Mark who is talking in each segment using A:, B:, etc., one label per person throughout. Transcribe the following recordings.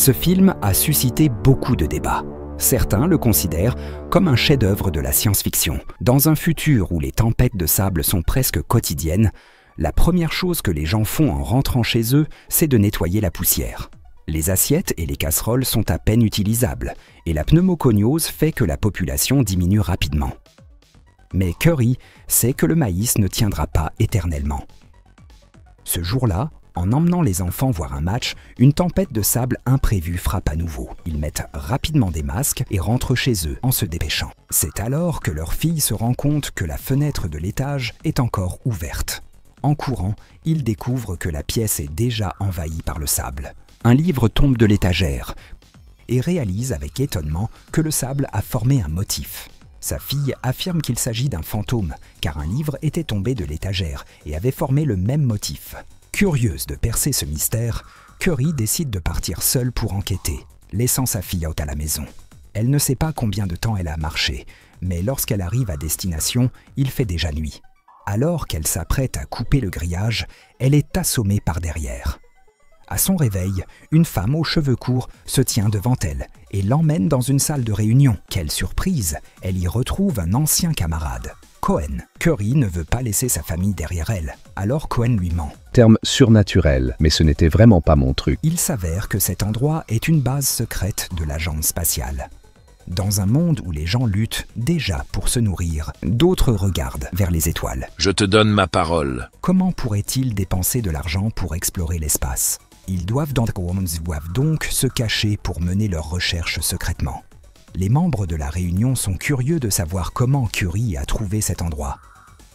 A: Ce film a suscité beaucoup de débats. Certains le considèrent comme un chef-d'œuvre de la science-fiction. Dans un futur où les tempêtes de sable sont presque quotidiennes, la première chose que les gens font en rentrant chez eux, c'est de nettoyer la poussière. Les assiettes et les casseroles sont à peine utilisables, et la pneumoconiosis fait que la population diminue rapidement. Mais Curry sait que le maïs ne tiendra pas éternellement. Ce jour-là, en emmenant les enfants voir un match, une tempête de sable imprévue frappe à nouveau. Ils mettent rapidement des masques et rentrent chez eux en se dépêchant. C'est alors que leur fille se rend compte que la fenêtre de l'étage est encore ouverte. En courant, ils découvrent que la pièce est déjà envahie par le sable. Un livre tombe de l'étagère et réalise avec étonnement que le sable a formé un motif. Sa fille affirme qu'il s'agit d'un fantôme, car un livre était tombé de l'étagère et avait formé le même motif. Curieuse de percer ce mystère, Curry décide de partir seule pour enquêter, laissant sa fille à la maison. Elle ne sait pas combien de temps elle a marché, mais lorsqu'elle arrive à destination, il fait déjà nuit. Alors qu'elle s'apprête à couper le grillage, elle est assommée par derrière. À son réveil, une femme aux cheveux courts se tient devant elle et l'emmène dans une salle de réunion. Quelle surprise! Elle y retrouve un ancien camarade, Cohen. Curry ne veut pas laisser sa famille derrière elle, alors Cohen lui ment.
B: Terme surnaturel, mais ce n'était vraiment pas mon truc.
A: Il s'avère que cet endroit est une base secrète de l'agence spatiale. Dans un monde où les gens luttent déjà pour se nourrir, d'autres regardent vers les étoiles.
C: Je te donne ma parole.
A: Comment pourraient-ils dépenser de l'argent pour explorer l'espace? Ils doivent donc se cacher pour mener leurs recherches secrètement. Les membres de la réunion sont curieux de savoir comment Curry a trouvé cet endroit.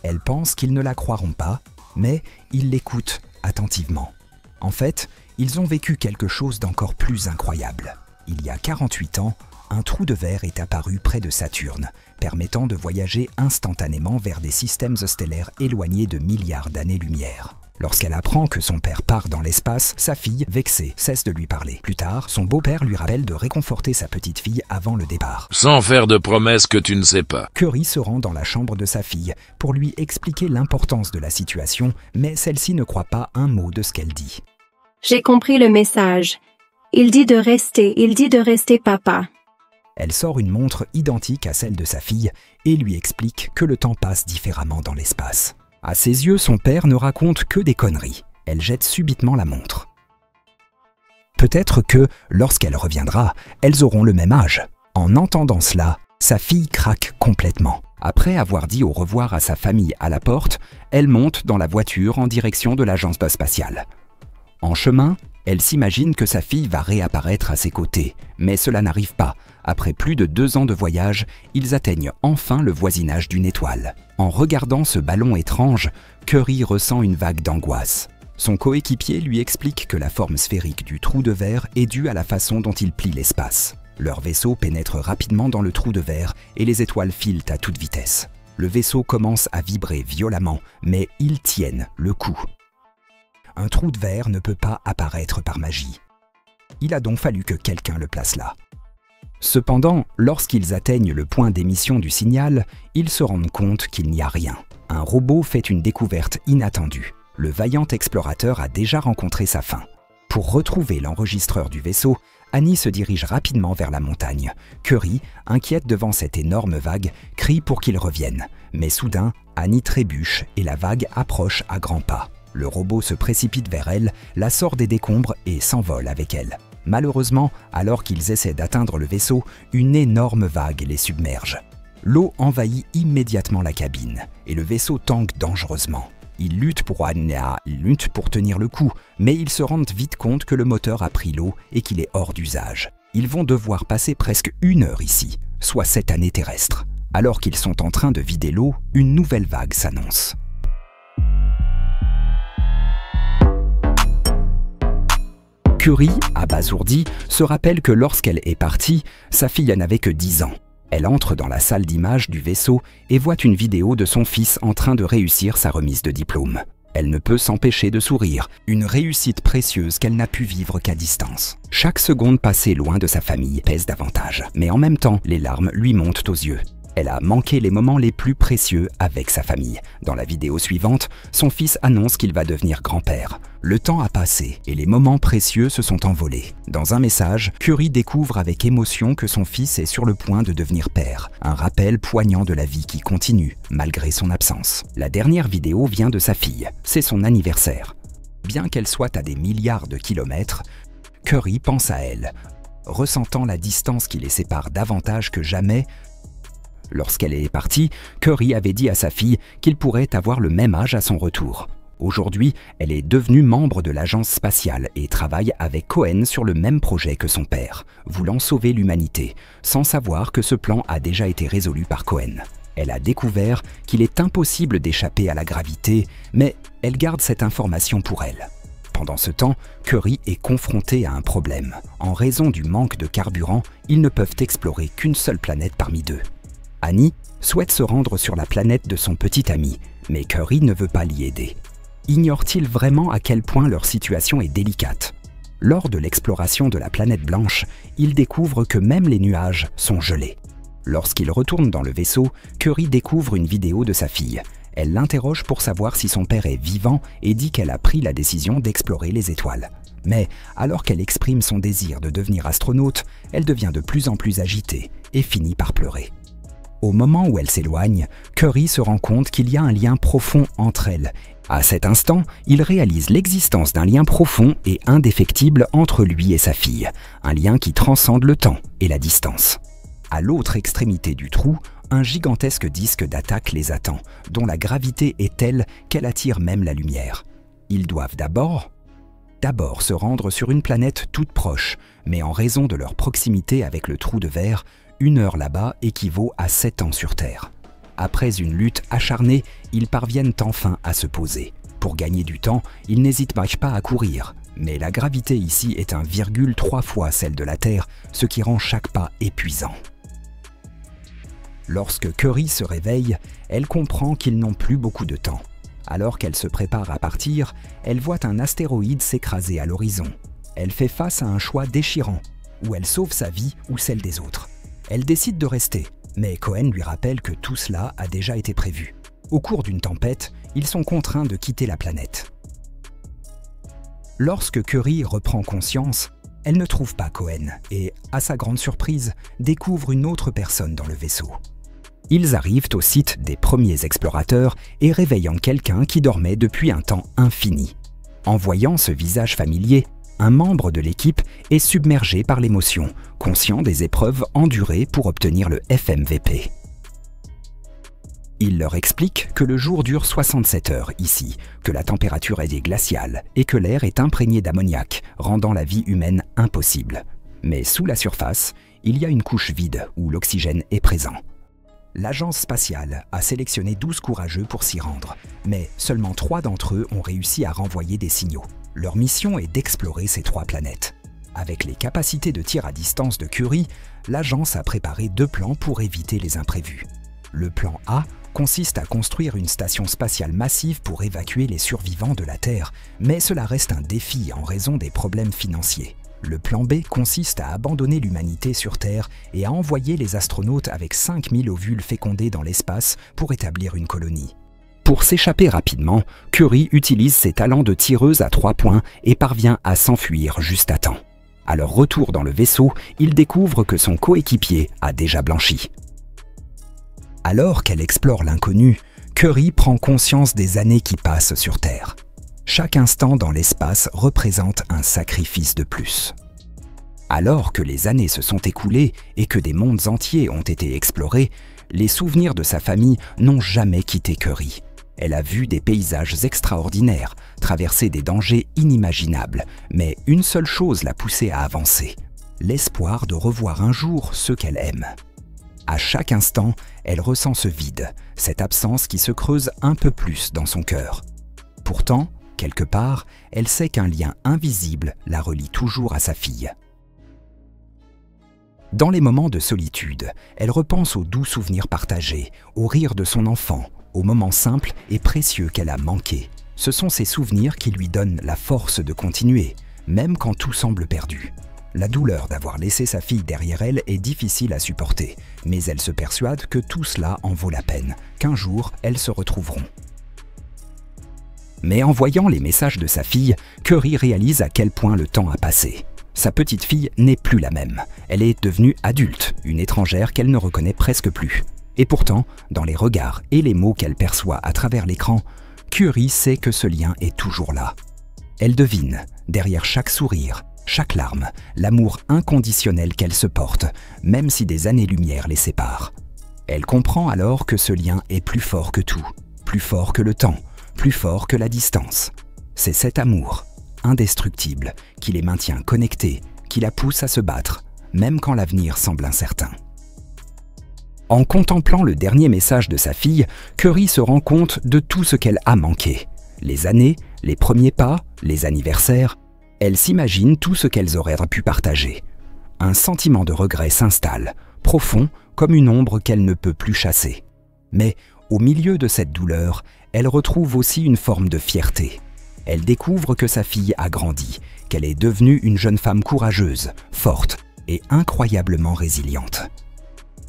A: Elles pensent qu'ils ne la croiront pas, mais ils l'écoutent attentivement. En fait, ils ont vécu quelque chose d'encore plus incroyable. Il y a 48 ans, un trou de verre est apparu près de Saturne, permettant de voyager instantanément vers des systèmes stellaires éloignés de milliards d'années-lumière. Lorsqu'elle apprend que son père part dans l'espace, sa fille, vexée, cesse de lui parler. Plus tard, son beau-père lui rappelle de réconforter sa petite fille avant le départ.
C: Sans faire de promesses que tu ne sais pas.
A: Curry se rend dans la chambre de sa fille pour lui expliquer l'importance de la situation, mais celle-ci ne croit pas un mot de ce qu'elle dit.
D: J'ai compris le message. Il dit de rester, papa.
A: Elle sort une montre identique à celle de sa fille et lui explique que le temps passe différemment dans l'espace. À ses yeux, son père ne raconte que des conneries. Elle jette subitement la montre. Peut-être que, lorsqu'elle reviendra, elles auront le même âge. En entendant cela, sa fille craque complètement. Après avoir dit au revoir à sa famille à la porte, elle monte dans la voiture en direction de l'agence spatiale. En chemin, elle s'imagine que sa fille va réapparaître à ses côtés, mais cela n'arrive pas. Après plus de 2 ans de voyage, ils atteignent enfin le voisinage d'une étoile. En regardant ce ballon étrange, Curry ressent une vague d'angoisse. Son coéquipier lui explique que la forme sphérique du trou de verre est due à la façon dont il plie l'espace. Leur vaisseau pénètre rapidement dans le trou de verre et les étoiles filent à toute vitesse. Le vaisseau commence à vibrer violemment, mais ils tiennent le coup. Un trou de verre ne peut pas apparaître par magie. Il a donc fallu que quelqu'un le place là. Cependant, lorsqu'ils atteignent le point d'émission du signal, ils se rendent compte qu'il n'y a rien. Un robot fait une découverte inattendue. Le vaillant explorateur a déjà rencontré sa fin. Pour retrouver l'enregistreur du vaisseau, Annie se dirige rapidement vers la montagne. Curry, inquiète devant cette énorme vague, crie pour qu'il revienne. Mais soudain, Annie trébuche et la vague approche à grands pas. Le robot se précipite vers elle, la sort des décombres et s'envole avec elle. Malheureusement, alors qu'ils essaient d'atteindre le vaisseau, une énorme vague les submerge. L'eau envahit immédiatement la cabine et le vaisseau tangue dangereusement. Ils luttent pour tenir le coup, mais ils se rendent vite compte que le moteur a pris l'eau et qu'il est hors d'usage. Ils vont devoir passer presque 1 heure ici, soit 7 années terrestres. Alors qu'ils sont en train de vider l'eau, une nouvelle vague s'annonce. Curry, abasourdie, se rappelle que lorsqu'elle est partie, sa fille n'avait que 10 ans. Elle entre dans la salle d'images du vaisseau et voit une vidéo de son fils en train de réussir sa remise de diplôme. Elle ne peut s'empêcher de sourire, une réussite précieuse qu'elle n'a pu vivre qu'à distance. Chaque seconde passée loin de sa famille pèse davantage, mais en même temps, les larmes lui montent aux yeux. Elle a manqué les moments les plus précieux avec sa famille. Dans la vidéo suivante, son fils annonce qu'il va devenir grand-père. Le temps a passé et les moments précieux se sont envolés. Dans un message, Curry découvre avec émotion que son fils est sur le point de devenir père. Un rappel poignant de la vie qui continue, malgré son absence. La dernière vidéo vient de sa fille. C'est son anniversaire. Bien qu'elle soit à des milliards de kilomètres, Curry pense à elle, ressentant la distance qui les sépare davantage que jamais. Lorsqu'elle est partie, Curry avait dit à sa fille qu'il pourrait avoir le même âge à son retour. Aujourd'hui, elle est devenue membre de l'agence spatiale et travaille avec Cohen sur le même projet que son père, voulant sauver l'humanité, sans savoir que ce plan a déjà été résolu par Cohen. Elle a découvert qu'il est impossible d'échapper à la gravité, mais elle garde cette information pour elle. Pendant ce temps, Curry est confronté à un problème. En raison du manque de carburant, ils ne peuvent explorer qu'une seule planète parmi deux. Annie souhaite se rendre sur la planète de son petit ami, mais Curry ne veut pas l'y aider. Ignore-t-il vraiment à quel point leur situation est délicate? Lors de l'exploration de la planète blanche, il découvre que même les nuages sont gelés. Lorsqu'il retourne dans le vaisseau, Curry découvre une vidéo de sa fille. Elle l'interroge pour savoir si son père est vivant et dit qu'elle a pris la décision d'explorer les étoiles. Mais alors qu'elle exprime son désir de devenir astronaute, elle devient de plus en plus agitée et finit par pleurer. Au moment où elle s'éloigne, Curry se rend compte qu'il y a un lien profond entre elles. À cet instant, il réalise l'existence d'un lien profond et indéfectible entre lui et sa fille, un lien qui transcende le temps et la distance. À l'autre extrémité du trou, un gigantesque disque d'attaque les attend, dont la gravité est telle qu'elle attire même la lumière. Ils doivent d'abord se rendre sur une planète toute proche, mais en raison de leur proximité avec le trou de verre, 1 heure là-bas équivaut à 7 ans sur Terre. Après une lutte acharnée, ils parviennent enfin à se poser. Pour gagner du temps, ils n'hésitent pas à courir. Mais la gravité ici est 1,3 fois celle de la Terre, ce qui rend chaque pas épuisant. Lorsque Curry se réveille, elle comprend qu'ils n'ont plus beaucoup de temps. Alors qu'elle se prépare à partir, elle voit un astéroïde s'écraser à l'horizon. Elle fait face à un choix déchirant, où elle sauve sa vie ou celle des autres. Elle décide de rester, mais Cohen lui rappelle que tout cela a déjà été prévu. Au cours d'une tempête, ils sont contraints de quitter la planète. Lorsque Curry reprend conscience, elle ne trouve pas Cohen et, à sa grande surprise, découvre une autre personne dans le vaisseau. Ils arrivent au site des premiers explorateurs et réveillent quelqu'un qui dormait depuis un temps infini. En voyant ce visage familier, un membre de l'équipe est submergé par l'émotion, conscient des épreuves endurées pour obtenir le FMVP. Il leur explique que le jour dure 67 heures ici, que la température est glaciale et que l'air est imprégné d'ammoniac, rendant la vie humaine impossible. Mais sous la surface, il y a une couche vide où l'oxygène est présent. L'agence spatiale a sélectionné 12 courageux pour s'y rendre, mais seulement 3 d'entre eux ont réussi à renvoyer des signaux. Leur mission est d'explorer ces 3 planètes. Avec les capacités de tir à distance de Curry, l'agence a préparé 2 plans pour éviter les imprévus. Le plan A consiste à construire une station spatiale massive pour évacuer les survivants de la Terre, mais cela reste un défi en raison des problèmes financiers. Le plan B consiste à abandonner l'humanité sur Terre et à envoyer les astronautes avec 5000 ovules fécondés dans l'espace pour établir une colonie. Pour s'échapper rapidement, Curry utilise ses talents de tireuse à 3 points et parvient à s'enfuir juste à temps. À leur retour dans le vaisseau, il découvre que son coéquipier a déjà blanchi. Alors qu'elle explore l'inconnu, Curry prend conscience des années qui passent sur Terre. Chaque instant dans l'espace représente un sacrifice de plus. Alors que les années se sont écoulées et que des mondes entiers ont été explorés, les souvenirs de sa famille n'ont jamais quitté Curry. Elle a vu des paysages extraordinaires, traversé des dangers inimaginables, mais une seule chose l'a poussée à avancer, l'espoir de revoir un jour ceux qu'elle aime. À chaque instant, elle ressent ce vide, cette absence qui se creuse un peu plus dans son cœur. Pourtant, quelque part, elle sait qu'un lien invisible la relie toujours à sa fille. Dans les moments de solitude, elle repense aux doux souvenirs partagés, aux rires de son enfant, aux moments simples et précieux qu'elle a manqués. Ce sont ces souvenirs qui lui donnent la force de continuer, même quand tout semble perdu. La douleur d'avoir laissé sa fille derrière elle est difficile à supporter, mais elle se persuade que tout cela en vaut la peine, qu'un jour elles se retrouveront. Mais en voyant les messages de sa fille, Curry réalise à quel point le temps a passé. Sa petite fille n'est plus la même. Elle est devenue adulte, une étrangère qu'elle ne reconnaît presque plus. Et pourtant, dans les regards et les mots qu'elle perçoit à travers l'écran, Curry sait que ce lien est toujours là. Elle devine, derrière chaque sourire, chaque larme, l'amour inconditionnel qu'elle se porte, même si des années-lumière les séparent. Elle comprend alors que ce lien est plus fort que tout, plus fort que le temps, plus fort que la distance. C'est cet amour, indestructible, qui les maintient connectés, qui la pousse à se battre, même quand l'avenir semble incertain. En contemplant le dernier message de sa fille, Curry se rend compte de tout ce qu'elle a manqué. Les années, les premiers pas, les anniversaires, elle s'imagine tout ce qu'elles auraient pu partager. Un sentiment de regret s'installe, profond comme une ombre qu'elle ne peut plus chasser. Mais au milieu de cette douleur, elle retrouve aussi une forme de fierté. Elle découvre que sa fille a grandi, qu'elle est devenue une jeune femme courageuse, forte et incroyablement résiliente.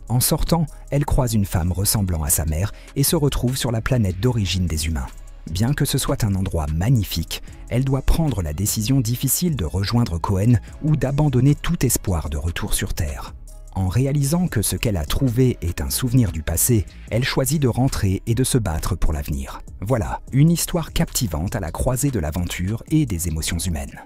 A: En sortant, elle croise une femme ressemblant à sa mère et se retrouve sur la planète d'origine des humains. Bien que ce soit un endroit magnifique, elle doit prendre la décision difficile de rejoindre Cohen ou d'abandonner tout espoir de retour sur Terre. En réalisant que ce qu'elle a trouvé est un souvenir du passé, elle choisit de rentrer et de se battre pour l'avenir. Voilà, une histoire captivante à la croisée de l'aventure et des émotions humaines.